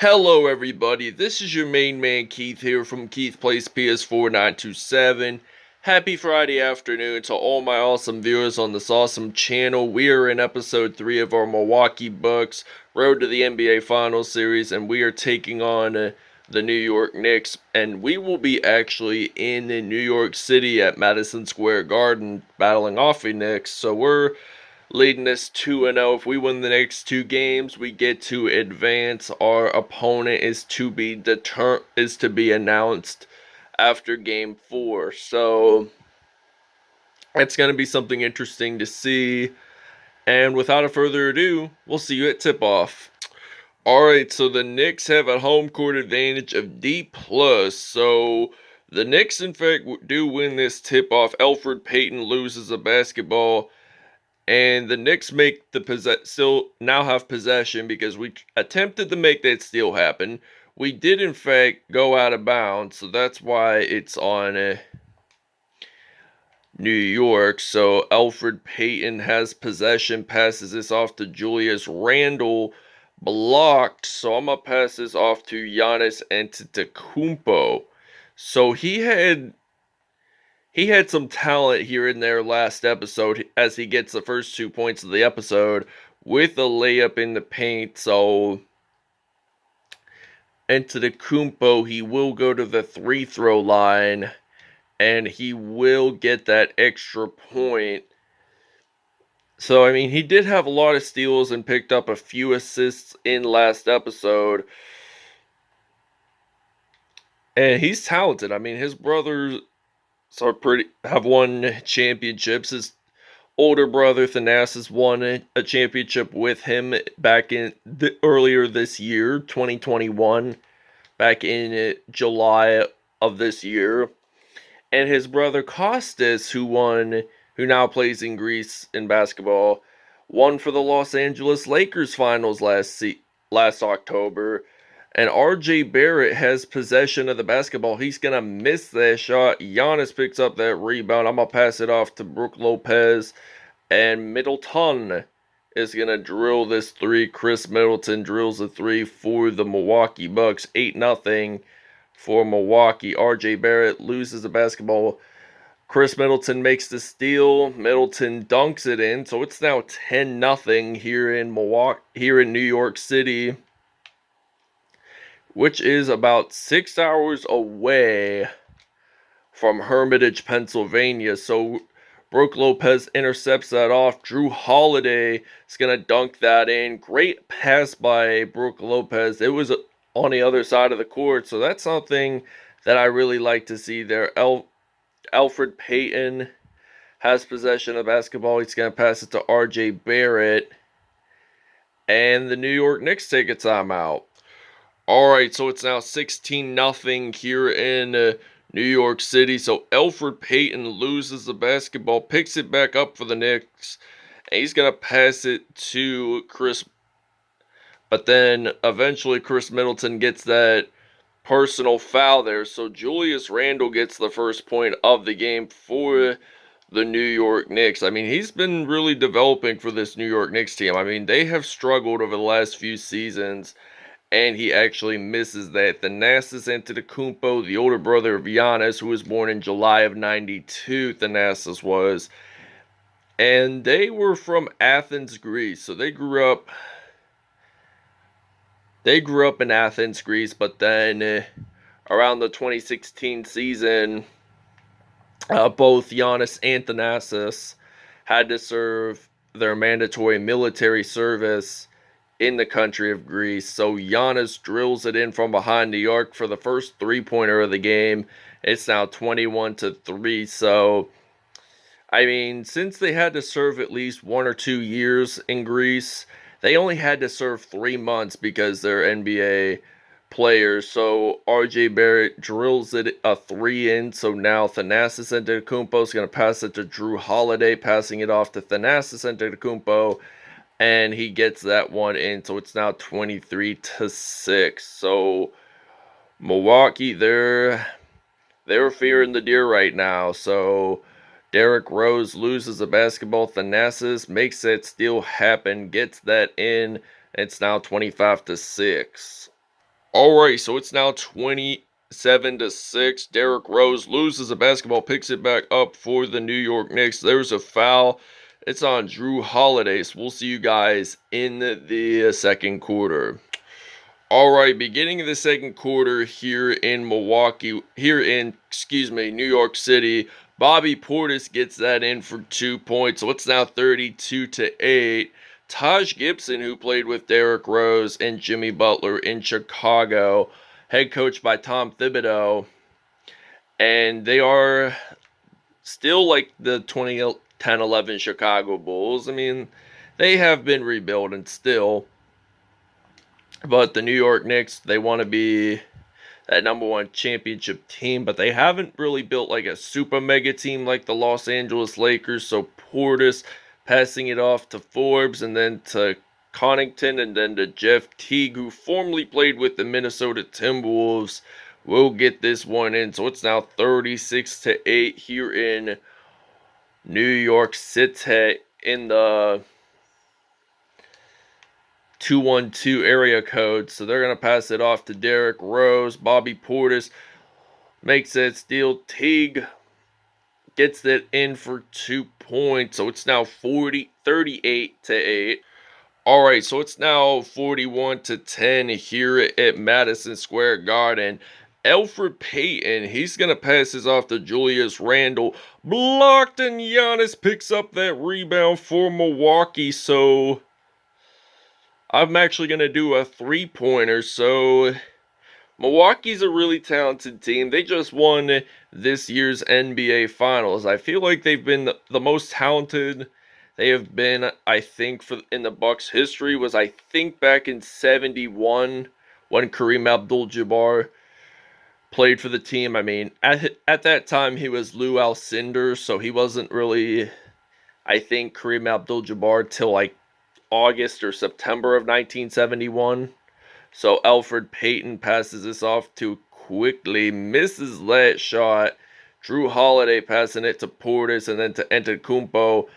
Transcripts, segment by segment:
Hello everybody, this is your main man Keith here from Keith Plays PS4 927. Happy Friday afternoon to all my awesome viewers on this awesome channel. We are in episode 3 of our Milwaukee Bucks Road to the NBA Finals Series, and we are taking on the New York Knicks, and we will be actually in New York City at Madison Square Garden battling off the Knicks. So we're leading us 2-0. If we win the next two games, we get to advance. Our opponent is to be announced after game 4. So it's going to be something interesting to see. And without a further ado, we'll see you at tip-off. Alright, so the Knicks have a home court advantage of D+. So the Knicks, in fact, do win this tip-off. Elfrid Payton loses a basketball. And the Knicks make still now have possession because we attempted to make that steal happen. We did, in fact, go out of bounds, so that's why it's on New York. So Elfrid Payton has possession, passes this off to Julius Randle, blocked. So I'm going to pass this off to Giannis Antetokounmpo. So he had some talent here in their last episode as he gets the first 2 points of the episode with a layup in the paint. So Antetokounmpo, he will go to the free throw line and he will get that extra point. So, I mean, he did have a lot of steals and picked up a few assists in last episode. And he's talented. I mean, his brothers have won championships. His older brother Thanasis won a championship with him back in earlier this year, 2021, back in July of this year. And his brother Kostas, who now plays in Greece in basketball, won for the Los Angeles Lakers finals last October. And RJ Barrett has possession of the basketball. He's going to miss that shot. Giannis picks up that rebound. I'm going to pass it off to Brook Lopez. And Middleton is going to drill this three. Chris Middleton drills a three for the Milwaukee Bucks. 8-0 for Milwaukee. RJ Barrett loses the basketball. Chris Middleton makes the steal. Middleton dunks it in. So it's now 10-0 here in New York City, which is about 6 hours away from Hermitage, Pennsylvania. So Brook Lopez intercepts that off. Drew Holiday is going to dunk that in. Great pass by Brook Lopez. It was on the other side of the court, so that's something that I really like to see there. Elfrid Payton has possession of the basketball. He's going to pass it to RJ Barrett. And the New York Knicks take a timeout. Alright, so it's now 16-0 here in New York City. So Elfrid Payton loses the basketball, picks it back up for the Knicks, and he's going to pass it to Chris. But then eventually Chris Middleton gets that personal foul there. So Julius Randle gets the first point of the game for the New York Knicks. I mean, he's been really developing for this New York Knicks team. I mean, they have struggled over the last few seasons. And he actually misses that. Thanasis Antetokounmpo, the older brother of Giannis, who was born in July of 92, Thanasis was. And they were from Athens, Greece. So they grew up in Athens, Greece, but then around the 2016 season, both Giannis and Thanasis had to serve their mandatory military service in the country of Greece. So Giannis drills it in from behind the arc for the first three-pointer of the game. It's now 21-3. So, I mean, since they had to serve at least 1 or 2 years in Greece, they only had to serve 3 months because they're NBA players. So RJ Barrett drills it a 3 in. So now Thanasis Antetokounmpo is going to pass it to Drew Holiday, passing it off to Thanasis Antetokounmpo. And he gets that one in, so it's now 23-6. So Milwaukee, they're fearing the deer right now. So Derrick Rose loses the basketball. Thanasis makes that steal happen, gets that in. It's now 25-6. All right, so it's now 27-6. Derrick Rose loses the basketball, picks it back up for the New York Knicks. There's a foul. It's on Drew Holiday. So we'll see you guys in the second quarter. All right, beginning of the second quarter here in New York City. Bobby Portis gets that in for 2 points. So it's now 32-8. Taj Gibson, who played with Derrick Rose and Jimmy Butler in Chicago, head coached by Tom Thibodeau. And they are still like the 2010-11 Chicago Bulls. I mean, they have been rebuilding still. But the New York Knicks, they want to be that #1 championship team, but they haven't really built like a super mega team like the Los Angeles Lakers. So Portis passing it off to Forbes and then to Connaughton and then to Jeff Teague, who formerly played with the Minnesota Timberwolves, will get this one in. So it's now 36-8 here in New York City in the 212 area code. So they're going to pass it off to Derrick Rose. Bobby Portis makes that steal. Teague gets that in for 2 points. So it's now 38-8. All right, so it's now 41-10 here at Madison Square Garden. Elfrid Payton, he's going to pass this off to Julius Randle. Blocked, and Giannis picks up that rebound for Milwaukee. So I'm actually going to do a three-pointer. So Milwaukee's a really talented team. They just won this year's NBA Finals. I feel like they've been the most talented they have been, I think, in the Bucks' history was, I think, back in 71 when Kareem Abdul-Jabbar played for the team. I mean, at that time, he was Lou Alcindor, so he wasn't really, I think, Kareem Abdul-Jabbar till like August or September of 1971. So Elfrid Payton passes this off too quickly, misses that shot. Drew Holiday passing it to Portis and then to Antetokounmpo.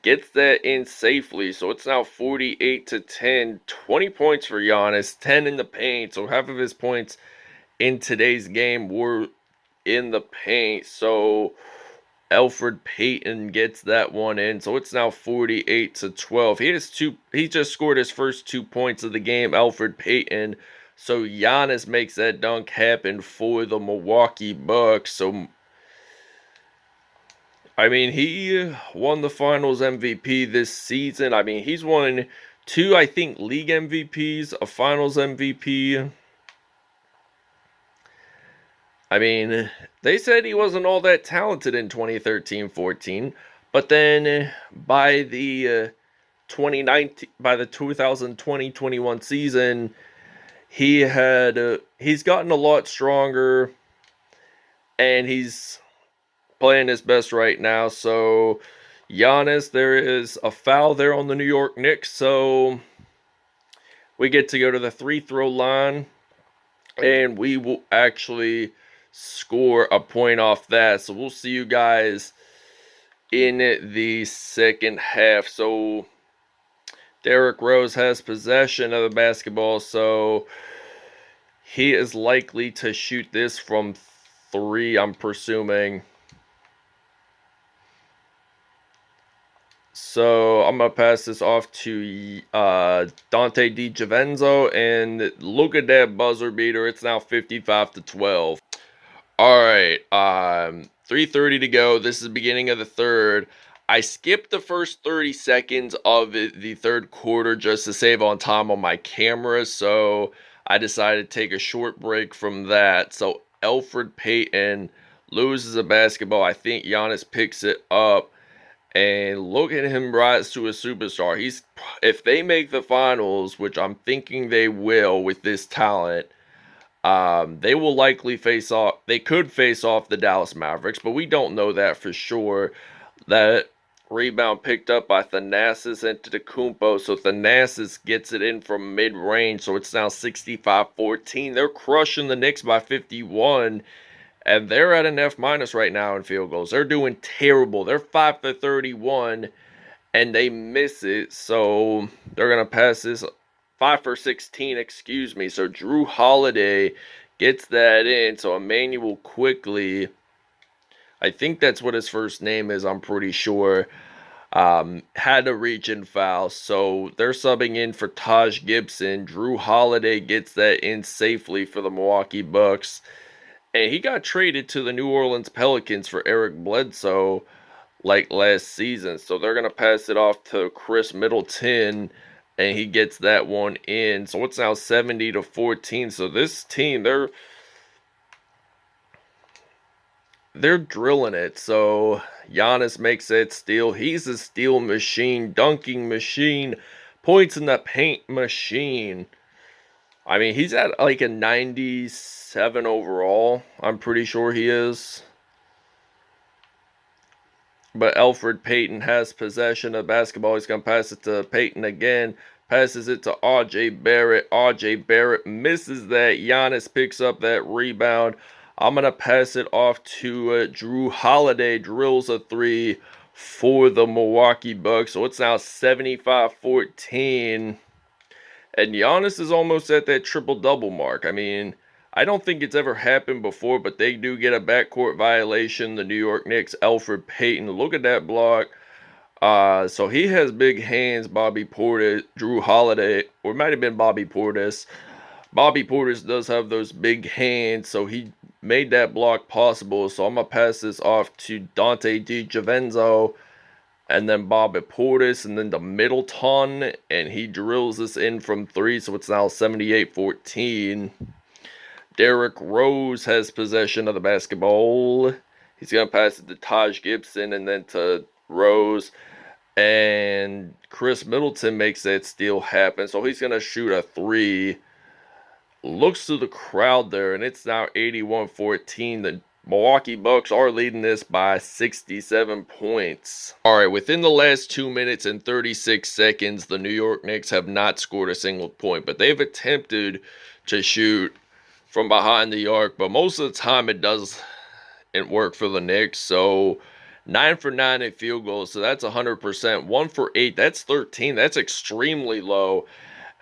Gets that in safely. So it's now 48-10. 20 points for Giannis, 10 in the paint. So half of his points in today's game were in the paint. So Elfrid Payton gets that one in. So it's now 48-12. He just scored his first 2 points of the game, Elfrid Payton. So Giannis makes that dunk happen for the Milwaukee Bucks. So I mean, he won the Finals MVP this season. I mean, he's won 2, I think, league MVPs, a Finals MVP. I mean, they said he wasn't all that talented in 2013-14, but then by the 2020-21 season, he's gotten a lot stronger, and he's playing his best right now. So Giannis, there is a foul there on the New York Knicks, so we get to go to the free throw line, and we will actually score a point off that. So we'll see you guys in the second half. So Derrick Rose has possession of the basketball, so he is likely to shoot this from 3, I'm presuming. So I'm going to pass this off to Dante DiGiavenzo, and look at that buzzer beater. It's now 55-12. All right, 3:30 to go. This is the beginning of the third. I skipped the first 30 seconds of the third quarter just to save on time on my camera, so I decided to take a short break from that. So Elfrid Payton loses a basketball. I think Giannis picks it up. And look at him rise to a superstar. If they make the finals, which I'm thinking they will with this talent, they will likely face off. They could face off the Dallas Mavericks, but we don't know that for sure. That rebound picked up by Thanasis Antetokounmpo. So Thanasis gets it in from mid-range. So it's now 65-14. They're crushing the Knicks by 51. And they're at an F- right now in field goals. They're doing terrible. They're 5 for 31, and they miss it. So they're going to pass this 5 for 16, excuse me. So Drew Holiday gets that in. So Emmanuel quickly, I think that's what his first name is, I'm pretty sure, had a reach and foul. So they're subbing in for Taj Gibson. Drew Holiday gets that in safely for the Milwaukee Bucks. And he got traded to the New Orleans Pelicans for Eric Bledsoe like last season. So they're going to pass it off to Chris Middleton, and he gets that one in. So it's now 70-14. So this team, they're drilling it. So Giannis makes that steal. He's a steal machine, dunking machine, points in the paint machine. I mean, he's at like a 97 overall. I'm pretty sure he is. But Elfrid Payton has possession of the basketball. He's going to pass it to Payton again. Passes it to R.J. Barrett. R.J. Barrett misses that. Giannis picks up that rebound. I'm going to pass it off to Drew Holiday. Drills a three for the Milwaukee Bucks. So it's now 75-14. And Giannis is almost at that triple-double mark. I mean, I don't think it's ever happened before, but they do get a backcourt violation. The New York Knicks, Elfrid Payton. Look at that block. So he has big hands, Bobby Portis, Drew Holiday, or it might have been Bobby Portis. Bobby Portis does have those big hands, so he made that block possible. So I'm going to pass this off to Dante DiGiavenzo, and then Bobby Portis, and then to Middleton, and he drills this in from three, so it's now 78-14. Derrick Rose has possession of the basketball. He's going to pass it to Taj Gibson and then to Rose. And Chris Middleton makes that steal happen. So he's going to shoot a three. Looks to the crowd there, and it's now 81-14. The Milwaukee Bucks are leading this by 67 points. All right, within the last 2 minutes and 36 seconds, the New York Knicks have not scored a single point, but they've attempted to shoot from behind the arc, but most of the time it doesn't work for the Knicks. So 9 for 9 at field goals, so that's 100%. 1 for 8, that's 13. That's extremely low.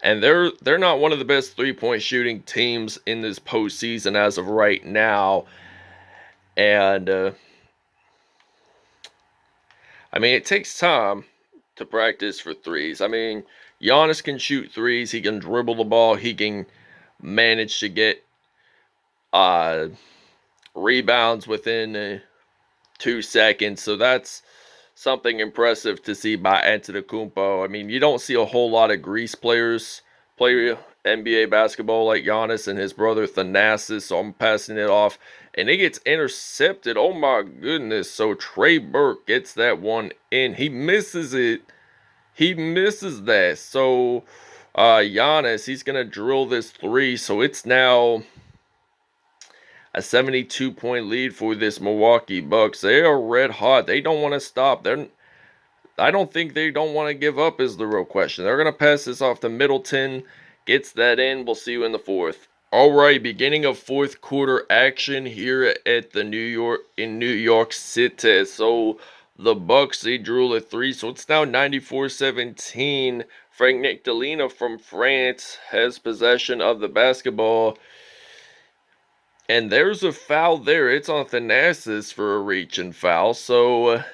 And they're not one of the best three-point shooting teams in this postseason as of right now. And I mean, it takes time to practice for threes. I mean, Giannis can shoot threes. He can dribble the ball. He can manage to get rebounds within 2 seconds. So that's something impressive to see by Antetokounmpo. I mean, you don't see a whole lot of Greece players play NBA basketball like Giannis and his brother Thanasis. So I'm passing it off, and it gets intercepted. Oh my goodness. So Trey Burke gets that one in. He misses it. He misses that. So Giannis, he's going to drill this three. So it's now a 72-point lead for this Milwaukee Bucks. They are red hot. They don't want to stop. I don't think they don't want to give up is the real question. They're going to pass this off to Middleton. Gets that in. We'll see you in the fourth. All right, beginning of fourth quarter action here at the New York City. So the Bucks, they drew a three. So it's now 94-17. Frank Nictolina from France has possession of the basketball. And there's a foul there. It's on Thanasis for a reach and foul. So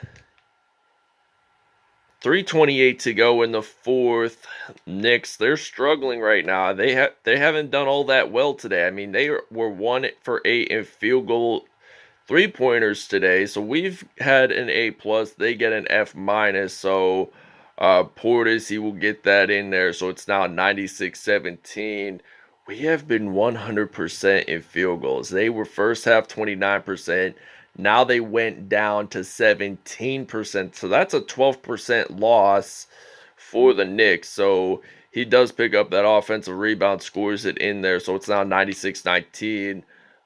3:28 to go in the fourth. Knicks, they're struggling right now. They haven't done all that well today. I mean, they were 1 for 8 in field goal three-pointers today. So we've had an A+. They get an F-. So Portis, he will get that in there. So it's now 96-17. We have been 100% in field goals. They were first half 29%. Now they went down to 17%. So that's a 12% loss for the Knicks. So he does pick up that offensive rebound, scores it in there. So it's now 96-19.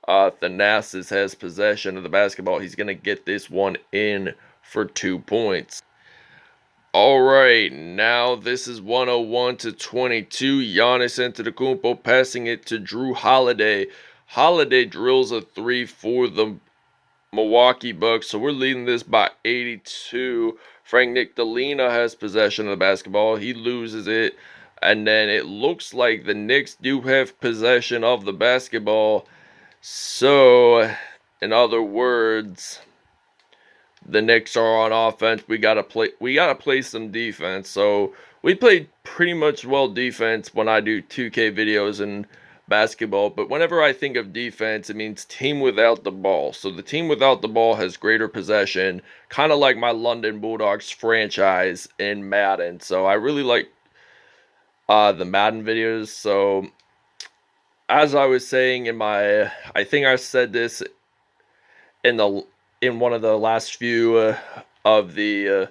Thanasis has possession of the basketball. He's going to get this one in for 2 points. All right, now this is 101-22. Giannis Antetokounmpo passing it to Drew Holiday. Holiday drills a three for the Milwaukee Bucks, so we're leading this by 82. Frank Nictolina has possession of the basketball. He loses it, And then it looks like the Knicks do have possession of the basketball. So, in other words, the Knicks are on offense. We gotta play some defense. So we played pretty much well defense when I do 2K videos in basketball. But whenever I think of defense, it means team without the ball. So the team without the ball has greater possession, kind of like my London Bulldogs franchise in Madden. So I really like the Madden videos. So as I was saying in I think I said this in one of the last few of the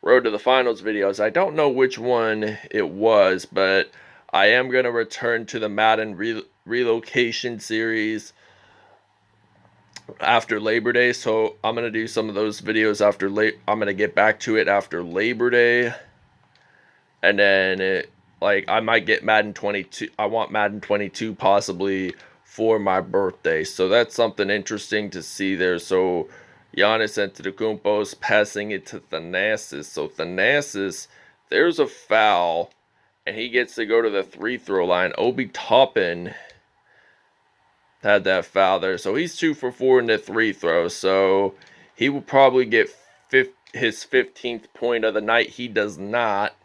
Road to the Finals videos. I don't know which one it was, but I am going to return to the Madden relocation series after Labor Day. So I'm going to do some of those videos after I'm going to get back to it after Labor Day. And then I might get Madden 22. I want Madden 22 possibly for my birthday. So that's something interesting to see there. So Giannis Antetokounmpo's passing it to Thanasis. So Thanasis, there's a foul, and he gets to go to the free throw line. Obi Toppin had that foul there. So he's 2 for 4 in the free throw. So he will probably get his 15th point of the night. He does not.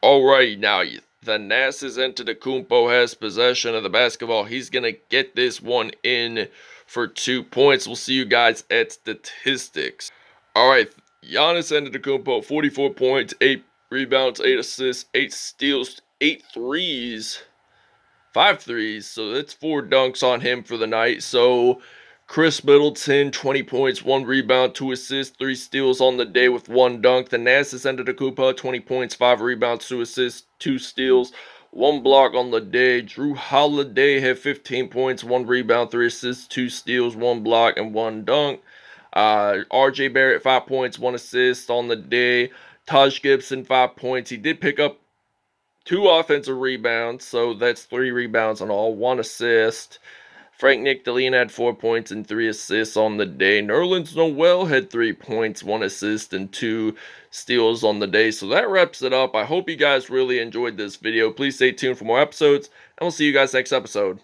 Alright, now Thanasis Antetokounmpo has possession of the basketball. He's going to get this one in for 2 points. We'll see you guys at statistics. Alright, Giannis Antetokounmpo, 44 points, 8 rebounds, 8 assists, 8 steals, 8 threes, 5 threes. So that's 4 dunks on him for the night. So Chris Middleton, 20 points, 1 rebound, 2 assists, 3 steals on the day with 1 dunk. Thanasis Antetokounmpo, 20 points, 5 rebounds, 2 assists, 2 steals, 1 block on the day. Jrue Holiday had 15 points, 1 rebound, 3 assists, 2 steals, 1 block, and 1 dunk. RJ Barrett, 5 points, 1 assist on the day. Taj Gibson, 5 points. He did pick up 2 offensive rebounds, so that's 3 rebounds on all, 1 assist. Frank Nicolini had 4 points and 3 assists on the day. Nerlens Noel had 3 points, 1 assist, and 2 steals on the day. So that wraps it up. I hope you guys really enjoyed this video. Please stay tuned for more episodes, and we'll see you guys next episode.